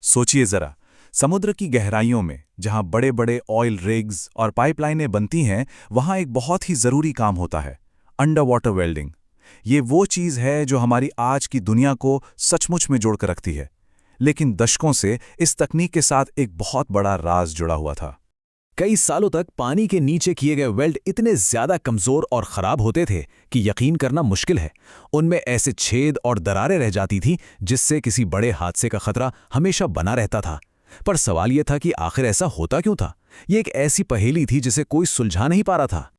सोचिए जरा, समुद्र की गहराइयों में जहां बड़े बड़े ऑयल रिग्स और पाइपलाइनें बनती हैं, वहां एक बहुत ही जरूरी काम होता है, अंडर वाटर वेल्डिंग। ये वो चीज है जो हमारी आज की दुनिया को सचमुच में जोड़कर रखती है। लेकिन दशकों से इस तकनीक के साथ एक बहुत बड़ा राज जुड़ा हुआ था। कई सालों तक पानी के नीचे किए गए वेल्ड इतने ज्यादा कमजोर और खराब होते थे कि यकीन करना मुश्किल है। उनमें ऐसे छेद और दरारें रह जाती थीं जिससे किसी बड़े हादसे का खतरा हमेशा बना रहता था। पर सवाल यह था कि आखिर ऐसा होता क्यों था। ये एक ऐसी पहेली थी जिसे कोई सुलझा नहीं पा रहा था।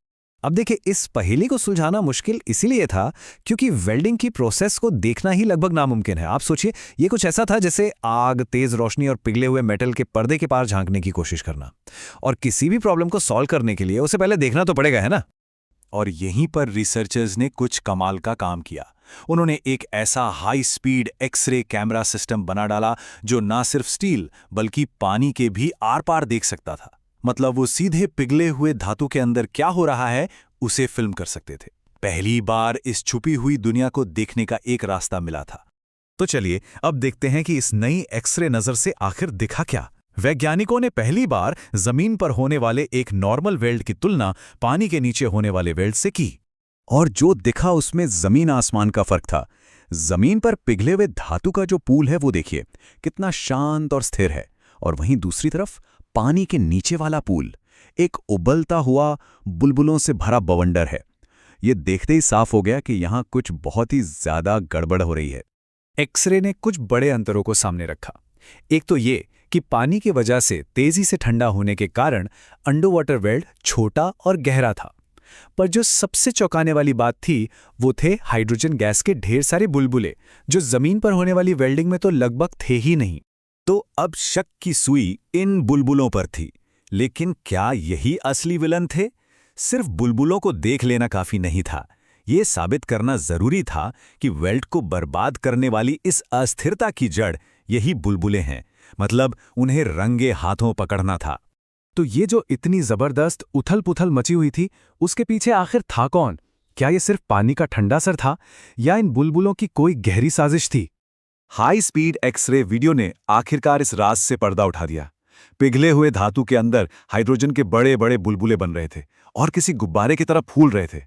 अब देखिए, इस पहेली को सुलझाना मुश्किल इसीलिए था क्योंकि वेल्डिंग की प्रोसेस को देखना ही लगभग नामुमकिन है। आप सोचिए, ये कुछ ऐसा था जैसे आग, तेज रोशनी और पिघले हुए मेटल के पर्दे के पार झांकने की कोशिश करना। और किसी भी प्रॉब्लम को सॉल्व करने के लिए उसे पहले देखना तो पड़ेगा, है ना। और यहीं पर रिसर्चर्स ने कुछ कमाल का काम किया। उन्होंने एक ऐसा high speed x-ray camera system बना डाला जो ना सिर्फ स्टील बल्कि पानी के भी आर पार देख सकता था। मतलब वो सीधे पिघले हुए धातु के अंदर क्या हो रहा है उसे फिल्म कर सकते थे। पहली बार इस छुपी हुई दुनिया को देखने का एक रास्ता मिला था। तो चलिए अब देखते हैं कि इस नई एक्सरे नजर से आखिर दिखा क्या। वैज्ञानिकों ने पहली बार जमीन पर होने वाले एक नॉर्मल वेल्ड की तुलना पानी के नीचे होने वाले वेल्ड से की। और जो दिखा उसमें जमीन आसमान का फर्क था। जमीन पर पिघले हुए धातु का जो पूल है वो देखिए कितना शांत और स्थिर है, और वहीं दूसरी तरफ पानी के नीचे वाला पूल एक उबलता हुआ बुलबुलों से भरा बवंडर है। ये देखते ही साफ हो गया कि यहाँ कुछ बहुत ही ज्यादा गड़बड़ हो रही है। एक्सरे ने कुछ बड़े अंतरों को सामने रखा। एक तो ये कि पानी की वजह से तेजी से ठंडा होने के कारण अंडर वाटर वेल्ड छोटा और गहरा था। पर जो सबसे चौंकाने वाली बात थी वो थे हाइड्रोजन गैस के ढेर सारे बुलबुले, जो जमीन पर होने वाली वेल्डिंग में तो लगभग थे ही नहीं। तो अब शक की सुई इन बुलबुलों पर थी। लेकिन क्या यही असली विलन थे? सिर्फ बुलबुलों को देख लेना काफी नहीं था। ये साबित करना जरूरी था कि वेल्ड को बर्बाद करने वाली इस अस्थिरता की जड़ यही बुलबुले हैं। मतलब उन्हें रंगे हाथों पकड़ना था। तो ये जो इतनी जबरदस्त उथल पुथल मची हुई थी, उसके पीछे आखिर था कौन? क्या ये सिर्फ पानी का ठंडा असर था या इन बुलबुलों की कोई गहरी साजिश थी? हाई स्पीड एक्सरे वीडियो ने आखिरकार इस राज से पर्दा उठा दिया। पिघले हुए धातु के अंदर हाइड्रोजन के बड़े बड़े बुलबुले बन रहे थे और किसी गुब्बारे की तरह फूल रहे थे।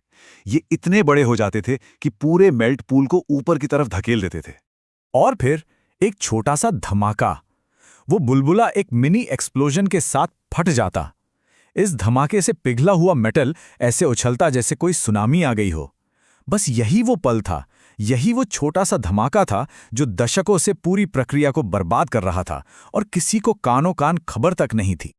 ये इतने बड़े हो जाते थे कि पूरे मेल्ट पूल को ऊपर की तरफ धकेल देते थे। और फिर एक छोटा सा धमाका, वो बुलबुला एक मिनी एक्सप्लोजन के साथ फट जाता। इस धमाके से पिघला हुआ मेटल ऐसे उछलता जैसे कोई सुनामी आ गई हो। बस यही वो पल था, यही वो छोटा सा धमाका था जो दशकों से पूरी प्रक्रिया को बर्बाद कर रहा था, और किसी को कानों कान खबर तक नहीं थी।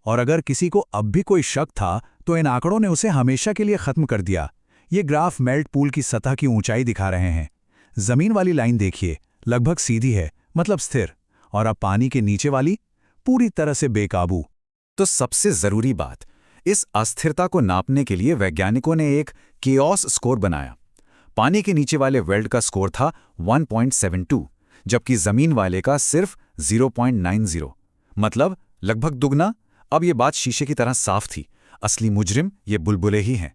और अगर किसी को अब भी कोई शक था तो इन आंकड़ों ने उसे हमेशा के लिए खत्म कर दिया। ये ग्राफ मेल्ट पूल की सतह की ऊंचाई दिखा रहे हैं। जमीन वाली लाइन देखिए, लगभग सीधी है, मतलब स्थिर, और अब पानी के नीचे वाली पूरी तरह से बेकाबू। तो सबसे जरूरी बात, इस अस्थिरता को नापने के लिए वैज्ञानिकों ने एक केओस स्कोर बनाया। पानी के नीचे वाले वेल्ड का स्कोर था 1.72, जबकि जमीन वाले का सिर्फ 0.90, मतलब लगभग दुगना। अब ये बात शीशे की तरह साफ थी, असली मुजरिम ये बुलबुले ही हैं।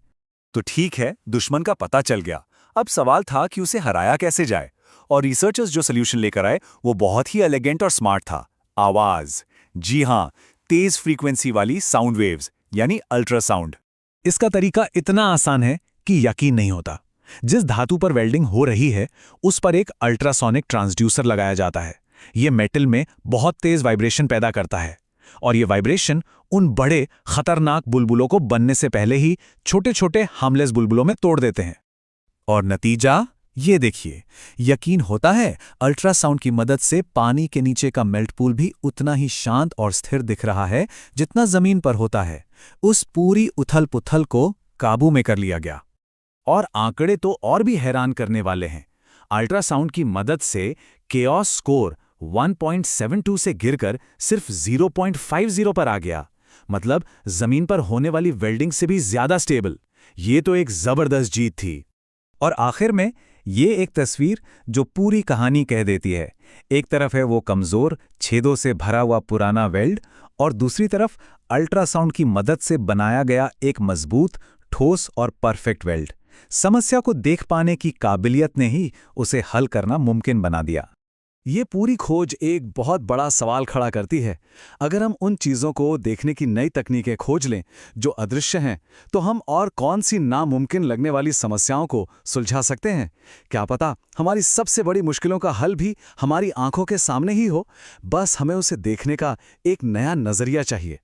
तो ठीक है, दुश्मन का पता चल गया। अब सवाल था कि उसे हराया कैसे जाए, और रिसर्चर्स जो सोल्यूशन लेकर आए वो बहुत ही एलिगेंट और स्मार्ट था। आवाज, जी हां, तेज फ्रीक्वेंसी वाली साउंड वेव्स यानी अल्ट्रासाउंड। इसका तरीका इतना आसान है कि यकीन नहीं होता। जिस धातु पर वेल्डिंग हो रही है उस पर एक अल्ट्रासोनिक ट्रांसड्यूसर लगाया जाता है। यह मेटल में बहुत तेज वाइब्रेशन पैदा करता है, और यह वाइब्रेशन उन बड़े खतरनाक बुलबुलों को बनने से पहले ही छोटे छोटे हार्मलेस बुलबुलों में तोड़ देते हैं। और नतीजा ये देखिए, यकीन होता है अल्ट्रासाउंड की मदद से पानी के नीचे का मेल्ट पूल भी उतना ही शांत और स्थिर दिख रहा है जितना जमीन पर होता है। उस पूरी उथल पुथल को काबू में कर लिया गया। और आंकड़े तो और भी हैरान करने वाले हैं। अल्ट्रासाउंड की मदद से केओस स्कोर 1.72 से गिरकर सिर्फ 0.50 पर आ गया, मतलब जमीन पर होने वाली वेल्डिंग से भी ज्यादा स्टेबल। ये तो एक जबरदस्त जीत थी। और आखिर में ये एक तस्वीर जो पूरी कहानी कह देती है। एक तरफ है वो कमजोर छेदों से भरा हुआ पुराना वेल्ड, और दूसरी तरफ अल्ट्रासाउंड की मदद से बनाया गया एक मजबूत, ठोस और परफेक्ट वेल्ड। समस्या को देख पाने की काबिलियत ने ही उसे हल करना मुमकिन बना दिया। ये पूरी खोज एक बहुत बड़ा सवाल खड़ा करती है। अगर हम उन चीज़ों को देखने की नई तकनीकें खोज लें जो अदृश्य हैं, तो हम और कौन सी नामुमकिन लगने वाली समस्याओं को सुलझा सकते हैं। क्या पता हमारी सबसे बड़ी मुश्किलों का हल भी हमारी आंखों के सामने ही हो, बस हमें उसे देखने का एक नया नज़रिया चाहिए।